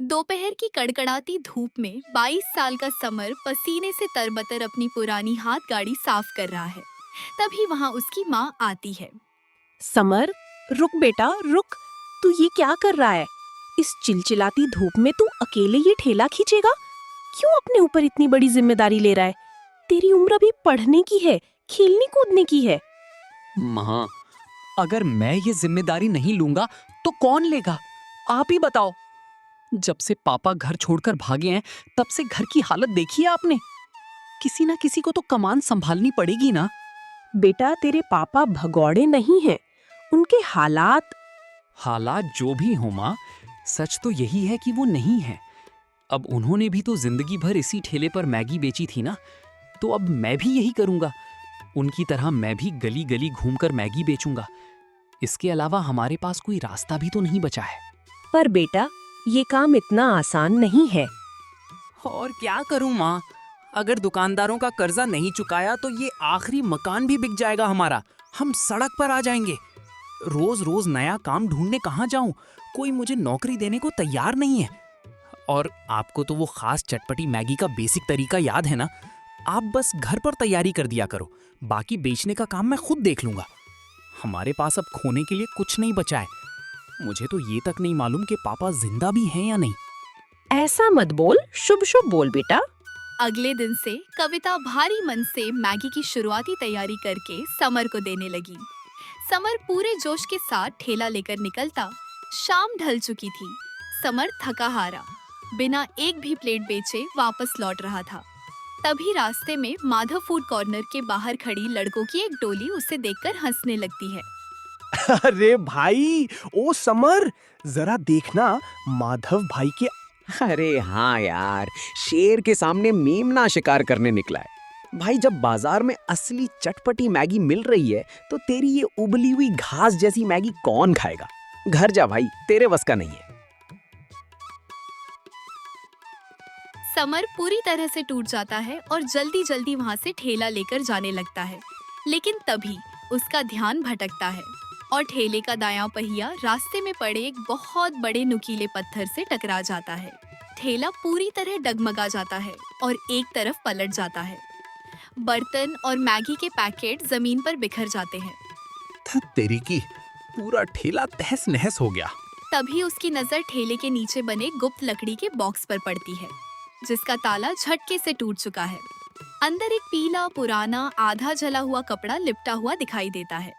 दोपहर की कड़कड़ाती धूप में 22 साल का समर पसीने से तरबतर अपनी पुरानी हाथ गाड़ी साफ कर रहा है। तभी वहां उसकी माँ आती है। समर, रुक बेटा रुक। तू ये क्या कर रहा है? इस चिलचिलाती धूप में तू अकेले ये ठेला खींचेगा? क्यों अपने ऊपर इतनी बड़ी जिम्मेदारी ले रहा है? तेरी उम्र अभी पढ़ने की है, खेलने कूदने की है। माँ, अगर मैं ये जिम्मेदारी नहीं लूंगा तो कौन लेगा? आप ही बताओ। जब से पापा घर छोड़कर भागे हैं तब से घर की हालत देखी है आपने। किसी ना किसी को तो कमान संभालनी पड़ेगी ना। बेटा, तेरे पापा भगौड़े नहीं हैं। उनके हालात जो भी हो माँ, सच तो यही है कि वो नहीं है। अब उन्होंने भी तो जिंदगी भर इसी ठेले पर मैगी बेची थी ना, तो अब मैं भी यही करूंगा। उनकी तरह मैं भी गली गली घूमकर मैगी बेचूंगा। इसके अलावा हमारे पास कोई रास्ता भी तो नहीं बचा है। पर बेटा, ये काम इतना आसान नहीं है। और क्या करूं माँ? अगर दुकानदारों का कर्जा नहीं चुकाया तो ये आखिरी मकान भी बिक जाएगा हमारा। हम सड़क पर आ जाएंगे। रोज रोज नया काम ढूंढने कहाँ जाऊं? कोई मुझे नौकरी देने को तैयार नहीं है। और आपको तो वो खास चटपटी मैगी का बेसिक तरीका याद है ना? आप बस घर पर तैयारी कर दिया करो, बाकी बेचने का काम मैं खुद देख लूंगा। हमारे पास अब खोने के लिए कुछ नहीं बचा है। मुझे तो ये तक नहीं मालूम कि पापा जिंदा भी हैं या नहीं। ऐसा मत बोल, शुभ शुभ बोल बेटा। अगले दिन से कविता भारी मन से मैगी की शुरुआती तैयारी करके समर को देने लगी। समर पूरे जोश के साथ ठेला लेकर निकलता। शाम ढल चुकी थी। समर थका हारा बिना एक भी प्लेट बेचे वापस लौट रहा था। तभी रास्ते में माधव फूड कॉर्नर के बाहर खड़ी लड़कों की एक टोली उसे देखकर हंसने लगती है। अरे भाई, ओ समर, जरा देखना, माधव भाई के। अरे हाँ यार, शेर के सामने मेमना शिकार करने निकला है। भाई, जब बाजार में असली चटपटी मैगी मिल रही है तो तेरी ये उबली हुई घास जैसी मैगी कौन खाएगा? घर जा भाई, तेरे बस का नहीं है। समर पूरी तरह से टूट जाता है और जल्दी जल्दी वहाँ से ठेला लेकर जाने लगता है। लेकिन तभी उसका ध्यान भटकता है और ठेले का दायां पहिया रास्ते में पड़े एक बहुत बड़े नुकीले पत्थर से टकरा जाता है। ठेला पूरी तरह डगमगा जाता है और एक तरफ पलट जाता है। बर्तन और मैगी के पैकेट जमीन पर बिखर जाते हैं। तेरी की, पूरा ठेला तहस नहस हो गया। तभी उसकी नजर ठेले के नीचे बने गुप्त लकड़ी के बॉक्स पर पड़ती है, जिसका ताला झटके से टूट चुका है। अंदर एक पीला पुराना आधा जला हुआ कपड़ा लिपटा हुआ दिखाई देता है।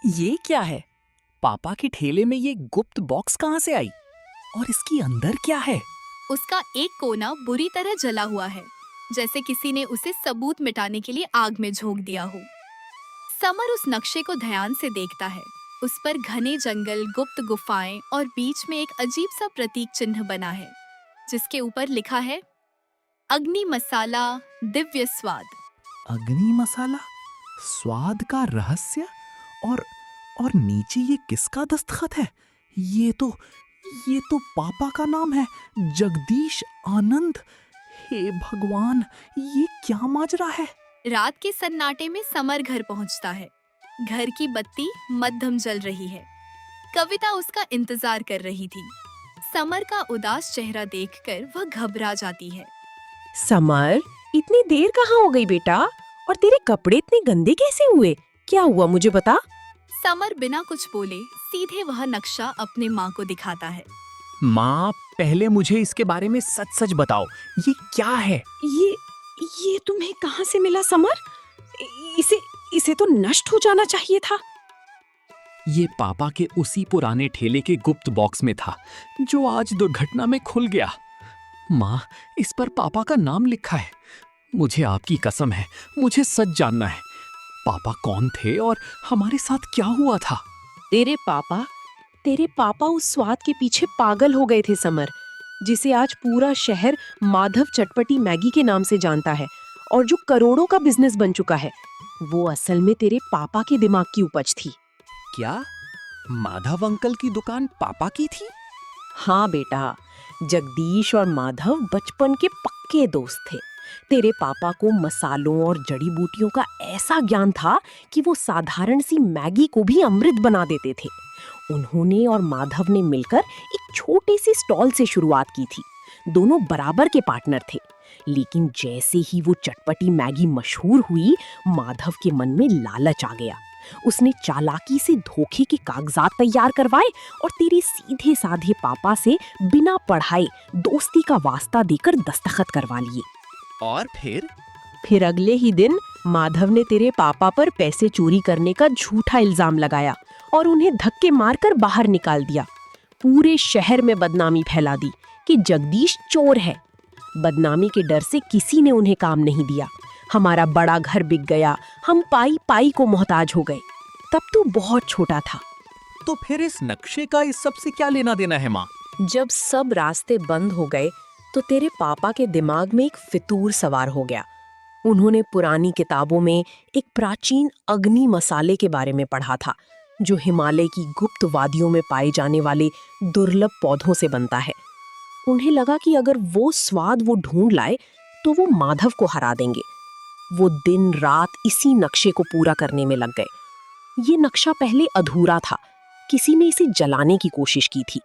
ये क्या है? पापा के ठेले में ये गुप्त बॉक्स कहाँ से आई? और इसकी अंदर क्या है? उसका एक कोना बुरी तरह जला हुआ है, जैसे किसी ने उसे सबूत मिटाने के लिए आग में झोंक दिया हो। समर उस नक्शे को ध्यान से देखता है। उस पर घने जंगल, गुप्त गुफाएं और बीच में एक अजीब सा प्रतीक चिन्ह बना है, जिसके ऊपर लिखा है अग्नि मसाला दिव्य स्वाद। अग्नि मसाला, स्वाद का रहस्य। और नीचे ये किसका दस्तखत है? ये तो पापा का नाम है, जगदीश आनंद। हे भगवान, ये क्या माजरा है? रात के सन्नाटे में समर घर पहुंचता है। घर की बत्ती मद्धम जल रही है। कविता उसका इंतजार कर रही थी। समर का उदास चेहरा देखकर वह घबरा जाती है। समर, इतनी देर कहाँ हो गई बेटा? और तेरे कपड़े इतने गंदे कैसे हुए? क्या हुआ, मुझे बता। समर बिना कुछ बोले सीधे वह नक्शा अपने माँ को दिखाता है। माँ, पहले मुझे इसके बारे में सच सच बताओ, ये क्या है? ये तुम्हें कहाँ से मिला समर? इसे तो नष्ट हो जाना चाहिए था। ये पापा के उसी पुराने ठेले के गुप्त बॉक्स में था, जो आज दुर्घटना में खुल गया। माँ, इस पर पापा का नाम लिखा है। मुझे आपकी कसम है, मुझे सच जानना है। पापा कौन थे और हमारे साथ क्या हुआ था? तेरे पापा उस स्वाद के पीछे पागल हो गए थे समर, जिसे आज पूरा शहर माधव चटपटी मैगी के नाम से जानता है और जो करोड़ों का बिजनेस बन चुका है। वो असल में तेरे पापा के दिमाग की उपज थी। क्या माधव अंकल की दुकान पापा की थी? हाँ बेटा, जगदीश और माधव बचपन के पक्के दोस्त थे। तेरे पापा को मसालों और जड़ी बूटियों का ऐसा ज्ञान था कि वो साधारण सी मैगी को भी अमृत बना देते थे। उन्होंने और माधव ने मिलकर एक छोटे से स्टॉल से शुरुआत की थी। दोनों बराबर के पार्टनर थे, लेकिन जैसे ही वो चटपटी मैगी मशहूर हुई, माधव के मन में लालच आ गया। उसने चालाकी से धोखे के कागजात तैयार करवाए और तेरे सीधे साधे पापा से बिना पढ़ाए दोस्ती का वास्ता देकर दस्तखत करवा लिए। और फिर अगले ही दिन माधव ने तेरे पापा पर पैसे चोरी करने का झूठा इल्जाम लगाया और उन्हें धक्के मारकर बाहर निकाल दिया। पूरे शहर में बदनामी फैला दी कि जगदीश चोर है। बदनामी के डर से किसी ने उन्हें काम नहीं दिया। हमारा बड़ा घर बिक गया, हम पाई पाई को मोहताज हो गए। तब तू बहुत छोटा था। तो फिर इस नक्शे का इस सब से क्या लेना देना है माँ? जब सब रास्ते बंद हो गए तो तेरे पापा के दिमाग में एक फितूर सवार हो गया। उन्होंने पुरानी किताबों में एक प्राचीन अग्नि मसाले के बारे में पढ़ा था, जो हिमालय की गुप्त वादियों में पाए जाने वाले दुर्लभ पौधों से बनता है। उन्हें लगा कि अगर वो स्वाद वो ढूंढ लाए तो वो माधव को हरा देंगे। वो दिन रात इसी नक्शे को पूरा करने में लग गए। ये नक्शा पहले अधूरा था, किसी ने इसे जलाने की कोशिश की थी,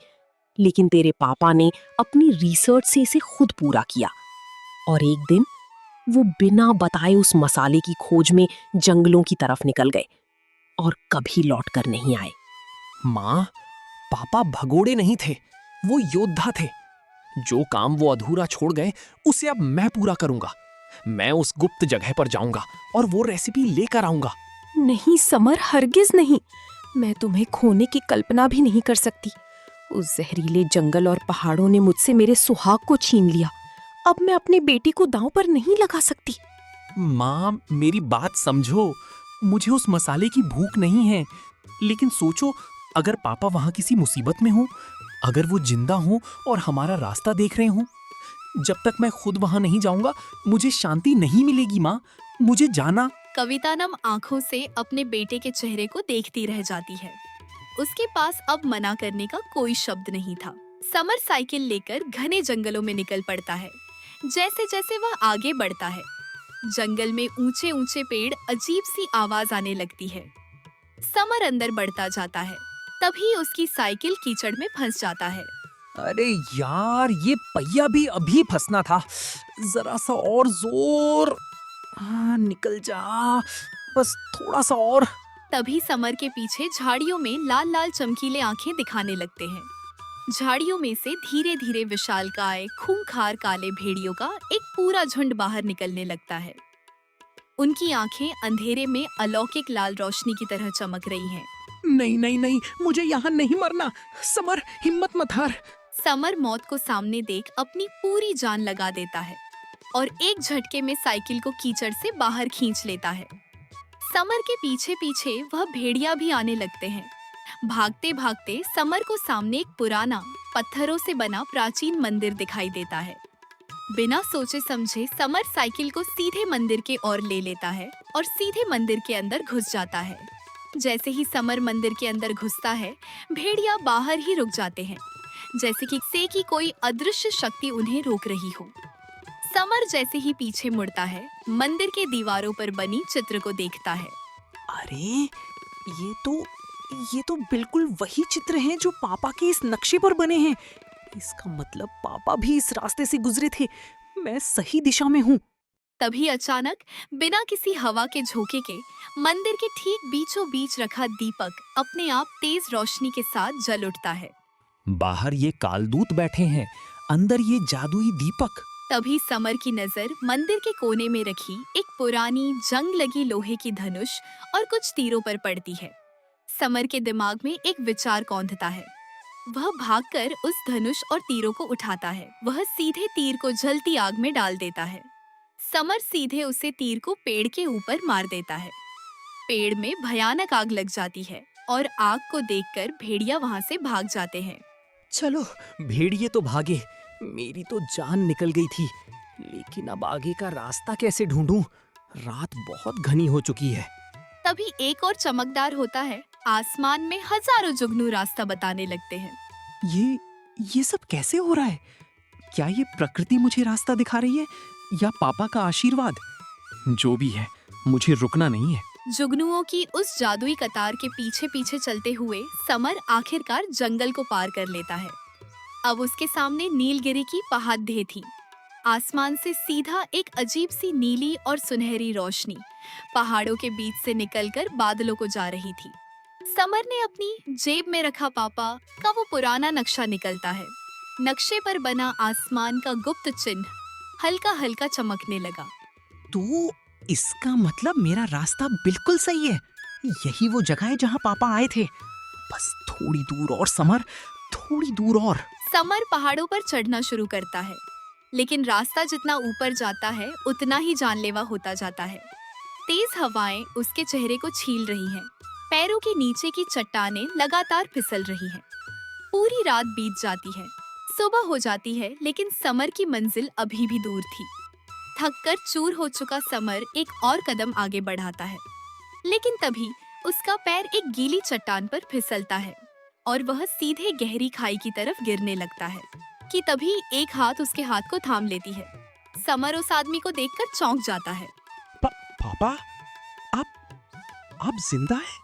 लेकिन तेरे पापा ने अपनी रिसर्च से इसे खुद पूरा किया। और एक दिन वो बिना बताए उस मसाले की खोज में जंगलों की तरफ निकल गए और कभी लौट कर नहीं आए। माँ, पापा भगोड़े नहीं थे, वो योद्धा थे। जो काम वो अधूरा छोड़ गए उसे अब मैं पूरा करूंगा। मैं उस गुप्त जगह पर जाऊंगा और वो रेसिपी लेकर आऊंगा। नहीं समर, हरगिज नहीं। मैं तुम्हें खोने की कल्पना भी नहीं कर सकती। उस जहरीले जंगल और पहाड़ों ने मुझसे मेरे सुहाग को छीन लिया। अब मैं अपनी बेटी को दांव पर नहीं लगा सकती। माँ, मेरी बात समझो। मुझे उस मसाले की भूख नहीं है, लेकिन सोचो, अगर पापा वहां किसी मुसीबत में हो, अगर वो जिंदा हो और हमारा रास्ता देख रहे हो, जब तक मैं खुद वहां नहीं जाऊंगा मुझे शांति नहीं मिलेगी। माँ, मुझे जाना। कविता नम आंखों से अपने बेटे के चेहरे को देखती रह जाती है। उसके पास अब मना करने का कोई शब्द नहीं था। समर साइकिल लेकर घने जंगलों में निकल पड़ता है। जैसे जैसे वह आगे बढ़ता है, जंगल में ऊंचे ऊंचे पेड़ अजीब सी आवाज आने लगती है। समर अंदर बढ़ता जाता है, तभी उसकी साइकिल कीचड़ में फंस जाता है। अरे यार, ये पहिया भी अभी फंसना था। जरा सा और जोर। निकल जा, बस थोड़ा सा और। तभी समर के पीछे झाड़ियों में लाल लाल चमकीले आंखें दिखाने लगते हैं। झाड़ियों में से धीरे धीरे विशालकाय खूंखार काले भेड़ियों का एक पूरा झुंड बाहर निकलने लगता है। उनकी आंखें अंधेरे में अलौकिक लाल रोशनी की तरह चमक रही हैं। नहीं नहीं नहीं, मुझे यहाँ नहीं मरना। समर, हिम्मत मत हार। समर मौत को सामने देख अपनी पूरी जान लगा देता है और एक झटके में साइकिल को कीचड़ से बाहर खींच लेता है। समर के पीछे पीछे वह भेड़िया भी आने लगते हैं। भागते भागते समर को सामने एक पुराना पत्थरों से बना प्राचीन मंदिर दिखाई देता है। बिना सोचे समझे समर साइकिल को सीधे मंदिर के ओर ले लेता है और सीधे मंदिर के अंदर घुस जाता है। जैसे ही समर मंदिर के अंदर घुसता है, भेड़िया बाहर ही रुक जाते हैं, जैसे कि कोई अदृश्य शक्ति उन्हें रोक रही हो। समर जैसे ही पीछे मुड़ता है, मंदिर के दीवारों पर बनी चित्र को देखता है। अरे, ये तो बिल्कुल वही चित्र हैं जो पापा के इस नक्शे पर बने हैं। इसका मतलब पापा भी इस रास्ते से गुजरे थे। मैं सही दिशा में हूँ। तभी अचानक बिना किसी हवा के झोंके के मंदिर के ठीक बीचों बीच रखा दीपक अपने आप तेज रोशनी के साथ जल उठता है। बाहर ये कालदूत बैठे हैं, अंदर ये जादुई दीपक। तभी समर की नजर मंदिर के कोने में रखी एक पुरानी जंग लगी लोहे की धनुष और कुछ तीरों पर पड़ती है। समर के दिमाग में एक विचार कौंधता है। वह भागकर उस धनुष और तीरों को उठाता है। वह सीधे तीर को जलती आग में डाल देता है। समर सीधे उसे तीर को पेड़ के ऊपर मार देता है। पेड़ में भयानक आग लग जाती है और आग को देखकर भेड़िया वहां से भाग जाते हैं। चलो, भेड़िए तो भागे, मेरी तो जान निकल गई थी। लेकिन अब आगे का रास्ता कैसे ढूंढूं? रात बहुत घनी हो चुकी है। तभी एक और चमकदार होता है। आसमान में हजारों जुगनू रास्ता बताने लगते हैं। ये सब कैसे हो रहा है? क्या ये प्रकृति मुझे रास्ता दिखा रही है या पापा का आशीर्वाद? जो भी है, मुझे रुकना नहीं है। जुगनुओं की उस जादुई कतार के पीछे पीछे चलते हुए समर आखिरकार जंगल को पार कर लेता है। अब उसके सामने नीलगिरी की पहाड़ें थी। आसमान से सीधा एक अजीब सी नीली और सुनहरी रोशनी पहाड़ों के बीच से निकलकर बादलों को जा रही थी। समर ने अपनी जेब में रखा पापा का वो पुराना नक्शा निकलता है। नक्शे पर बना आसमान का गुप्त चिन्ह हल्का हल्का चमकने लगा। तो इसका मतलब मेरा रास्ता बिल्कुल सही है। यही वो जगह है जहाँ पापा आए थे। बस थोड़ी दूर और समर, थोड़ी दूर और। समर पहाड़ों पर चढ़ना शुरू करता है, लेकिन रास्ता जितना ऊपर जाता है उतना ही जानलेवा होता जाता है। तेज हवाएं उसके चेहरे को छील रही हैं। पैरों के नीचे की चट्टानें लगातार फिसल रही हैं। पूरी रात बीत जाती है, सुबह हो जाती है, लेकिन समर की मंजिल अभी भी दूर थी। थककर चूर हो चुका समर एक और कदम आगे बढ़ाता है, लेकिन तभी उसका पैर एक गीली चट्टान पर फिसलता है और वह सीधे गहरी खाई की तरफ गिरने लगता है कि तभी एक हाथ उसके हाथ को थाम लेती है। समर उस आदमी को देखकर चौंक जाता है। पापा, आप जिंदा हैं?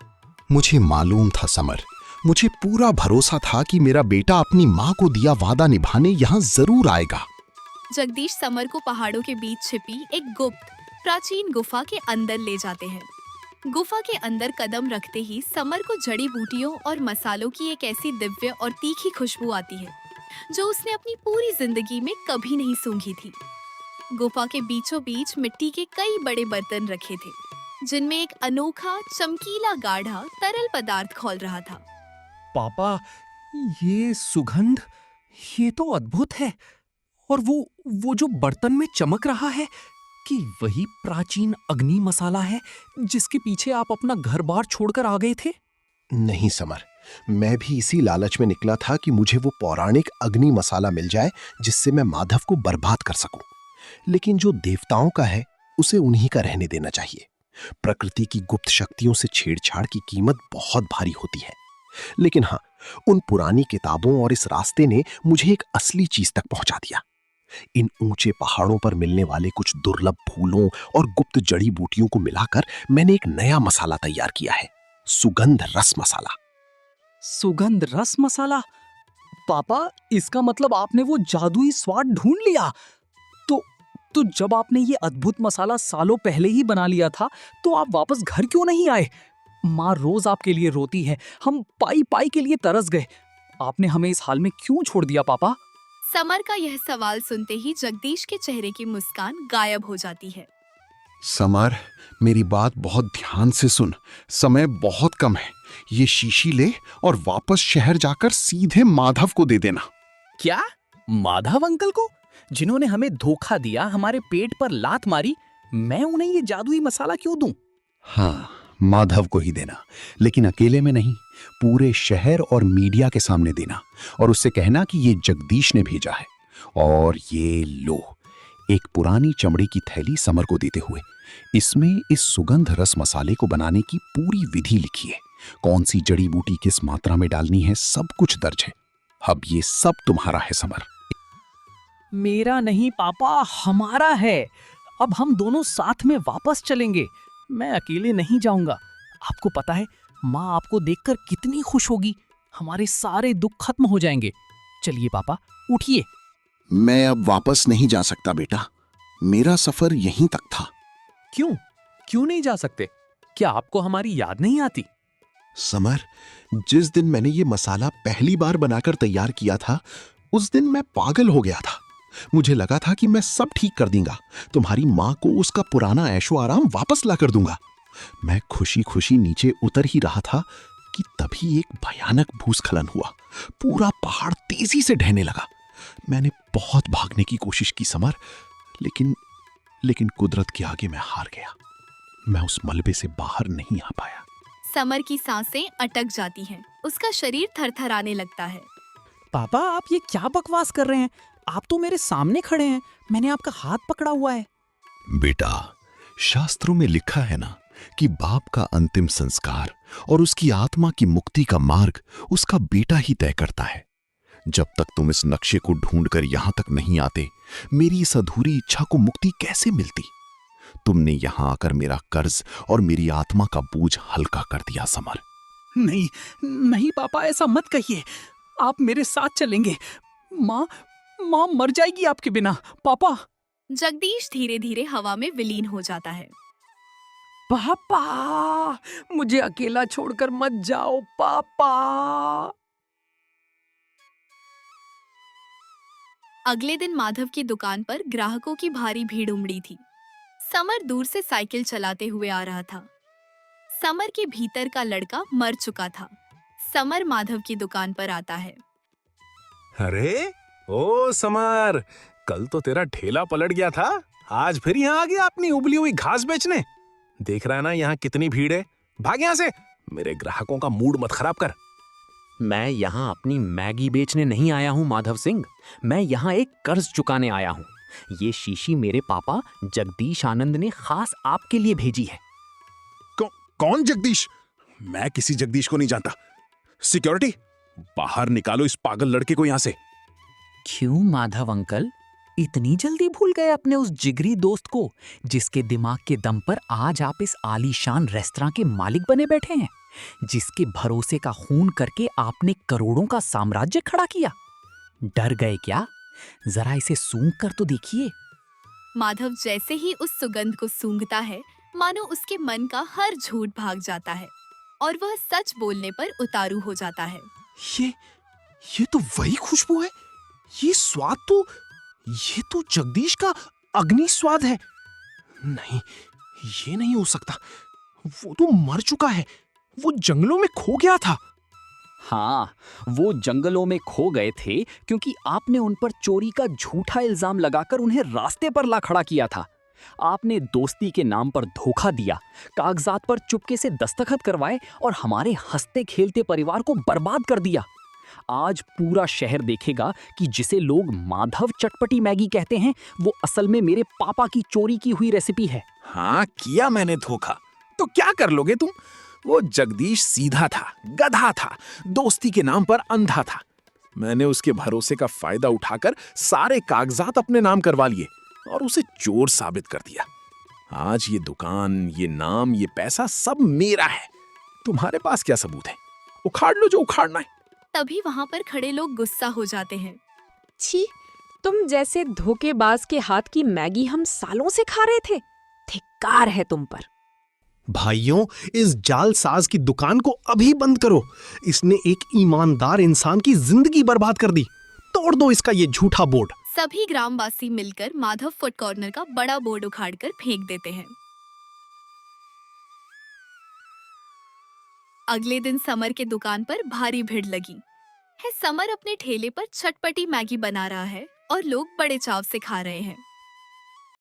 मुझे मालूम था समर, मुझे पूरा भरोसा था कि मेरा बेटा अपनी माँ को दिया वादा निभाने यहाँ जरूर आएगा। जगदीश समर को पहाड़ों के बीच छिपी एक गुप्त प्राचीन गुफा के अंदर ले जाते हैं। गुफा के अंदर कदम रखते ही समर को जड़ी बूटियों और मसालों की एक ऐसी दिव्य और तीखी खुशबू आती है जो उसने अपनी पूरी जिंदगी में कभी नहीं सूंघी थी। गुफा के बीचों बीच मिट्टी के कई बड़े बर्तन रखे थे, जिनमें एक अनोखा चमकीला गाढ़ा तरल पदार्थ खौल रहा था। पापा, ये सुगंध, ये तो अद्भुत है। और वो जो बर्तन में चमक रहा है, कि वही प्राचीन अग्नि मसाला है जिसके पीछे आप अपना घर बार छोड़कर आ गए थे? नहीं समर, मैं भी इसी लालच में निकला था कि मुझे वो पौराणिक अग्नि मसाला मिल जाए जिससे मैं माधव को बर्बाद कर सकूं। लेकिन जो देवताओं का है उसे उन्हीं का रहने देना चाहिए। प्रकृति की गुप्त शक्तियों से छेड़छाड़ की कीमत बहुत भारी होती है। लेकिन हाँ, उन पुरानी किताबों और इस रास्ते ने मुझे एक असली चीज तक पहुंचा दिया। इन ऊंचे पहाड़ों पर मिलने वाले कुछ दुर्लभ फूलों और गुप्त जड़ी बूटियों को मिलाकर मैंने एक नया मसाला तैयार किया है, सुगंध रस मसाला। सुगंध रस मसाला? पापा, इसका मतलब आपने वो जादुई स्वाद ढूंढ लिया। तो जब आपने ये अद्भुत मसाला सालों पहले ही बना लिया था, तो आप वापस घर क्यों नहीं आए? माँ रोज आपके लिए रोती है, हम पाई पाई के लिए तरस गए। आपने हमें इस हाल में क्यों छोड़ दिया पापा? समर का यह सवाल सुनते ही जगदीश के चेहरे की मुस्कान गायब हो जाती है। समर, मेरी बात बहुत ध्यान से सुन, समय बहुत कम है। ये शीशी ले और वापस शहर जाकर सीधे माधव को दे देना। क्या? माधव अंकल को, जिन्होंने हमें धोखा दिया, हमारे पेट पर लात मारी? मैं उन्हें ये जादुई मसाला क्यों दूं? हाँ, माधव को ही देना, लेकिन अकेले में नहीं, पूरे शहर और मीडिया के सामने देना और उससे कहना कि ये जगदीश ने भेजा है। और ये लो, एक पुरानी चमड़े की थैली समर को देते हुए, इसमें इस सुगंध रस मसाले को बनाने की पूरी विधि लिखी है। कौन सी जड़ी बूटी किस मात्रा में डालनी है, सब कुछ दर्ज है। अब ये सब तुम्हारा है समर। मेरा नहीं पापा, हमारा है। अब हम दोनों साथ में वापस चलेंगे। मैं अकेले नहीं जाऊंगा। आपको पता है, माँ आपको देखकर कितनी खुश होगी। हमारे सारे दुख खत्म हो जाएंगे। चलिए पापा, उठिए। मैं अब वापस नहीं जा सकता बेटा, मेरा सफर यहीं तक था। क्यों नहीं जा सकते? क्या आपको हमारी याद नहीं आती? समर, जिस दिन मैंने ये मसाला पहली बार बनाकर तैयार किया था, उस दिन मैं पागल हो गया था। मुझे लगा था कि मैं सब ठीक कर दूंगा, तुम्हारी माँ को उसका पुराना ऐशो आराम वापस ला कर दूंगा। मैं खुशी खुशी नीचे उतर ही रहा था कि तभी एक भयानक भूस्खलन हुआ। पूरा पहाड़ तेजी से ढहने लगा। मैंने बहुत भागने की कोशिश की समर, लेकिन कुदरत के आगे मैं हार गया। मैं उस मलबे से बाहर नहीं आ पाया। समर की सांसें अटक जाती हैं, उसका शरीर थरथराने लगता है। पापा, आप ये क्या बकवास कर रहे हैं? आप तो मेरे सामने खड़े हैं, मैंने आपका हाथ पकड़ा हुआ है। बेटा, शास्त्रों में लिखा है ना कि बाप का अंतिम संस्कार और उसकी आत्मा की मुक्ति का मार्ग उसका बेटा ही तय करता है। जब तक तुम इस नक्शे को ढूंढकर यहां तक नहीं आते, मेरी इस अधूरी इच्छा को मुक्ति कैसे मिलती? तुमने यहाँ आकर मेरा कर्ज और मेरी आत्मा का बोझ हल्का कर दिया समर। नहीं नहीं पापा, ऐसा मत कहिए। आप मेरे साथ चलेंगे। माँ माँ मर जाएगी आपके बिना। पापा। जगदीश धीरे धीरे हवा में विलीन हो जाता है। पापा, मुझे अकेला छोड़कर मत जाओ पापा। अगले दिन माधव की दुकान पर ग्राहकों की भारी भीड़ उमड़ी थी। समर दूर से साइकिल चलाते हुए आ रहा था। समर के भीतर का लड़का मर चुका था। समर माधव की दुकान पर आता है। अरे ओ समर, कल तो तेरा ठेला पलट गया था, आज फिर यहाँ आ गया अपनी उबली हुई घास बेचने। देख रहा है ना यहाँ कितनी भीड़ है। भाग यहाँ से, मेरे ग्राहकों का मूड मत खराब कर। मैं यहाँ अपनी मैगी बेचने नहीं आया हूँ माधव सिंह, मैं यहाँ एक कर्ज चुकाने आया हूँ। ये शीशी मेरे पापा जगदीश आनंद ने खास आपके लिए भेजी है। कौन जगदीश? मैं किसी जगदीश को नहीं जानता। सिक्योरिटी, बाहर निकालो इस पागल लड़के को यहां से। क्यों माधव अंकल, इतनी जल्दी भूल गए अपने उस जिगरी दोस्त को, जिसके दिमाग के दम पर आज आप इस आलीशान रेस्तरां के मालिक बने बैठे हैं, जिसके भरोसे का खून करके आपने करोड़ों का साम्राज्य खड़ा किया? डर गए क्या? जरा इसे सूंघ कर तो देखिए। माधव जैसे ही उस सुगंध को सूंघता है, मानो उसके मन का हर झूठ भाग जाता है और वह सच बोलने पर उतारू हो जाता है। ये तो वही खुशबू है। ये तो जगदीश का अग्नि स्वाद है। नहीं, ये नहीं हो सकता। वो तो मर चुका है, वो जंगलों में खो गया था। हाँ, वो जंगलों में खो गए थे क्योंकि आपने उन पर चोरी का झूठा इल्जाम लगाकर उन्हें रास्ते पर ला खड़ा किया था। आपने दोस्ती के नाम पर धोखा दिया, कागजात पर चुपके से दस्तखत करवाए और हमारे हंसते खेलते परिवार को बर्बाद कर दिया। आज पूरा शहर देखेगा कि जिसे लोग माधव चटपटी मैगी कहते हैं, वो असल में मेरे पापा की चोरी की हुई रेसिपी है। हाँ, किया मैंने धोखा, तो क्या कर लोगे तुम? वो जगदीश सीधा था, गधा था, दोस्ती के नाम पर अंधा था। मैंने उसके भरोसे का फायदा उठाकर सारे कागजात अपने नाम करवा लिए और उसे चोर साबित कर दिया। आज ये दुकान, ये नाम, ये पैसा सब मेरा है। तुम्हारे पास क्या सबूत है? उखाड़ लो जो उखाड़ना है। तभी वहां पर खड़े लोग गुस्सा हो जाते हैं। छी, तुम जैसे धोखेबाज के हाथ की मैगी हम सालों से खा रहे थे। धिक्कार है तुम पर। भाइयों, इस जालसाज की दुकान को अभी बंद करो। इसने एक ईमानदार इंसान की जिंदगी बर्बाद कर दी। तोड़ दो इसका ये झूठा बोर्ड। सभी ग्रामवासी मिलकर माधव फूड कॉर्नर का बड़ा बोर्ड उखाड़कर फेंक देते हैं। अगले दिन समर के दुकान पर भारी भीड़ लगी है। समर अपने ठेले पर चटपटी मैगी बना रहा है और लोग बड़े चाव से खा रहे हैं।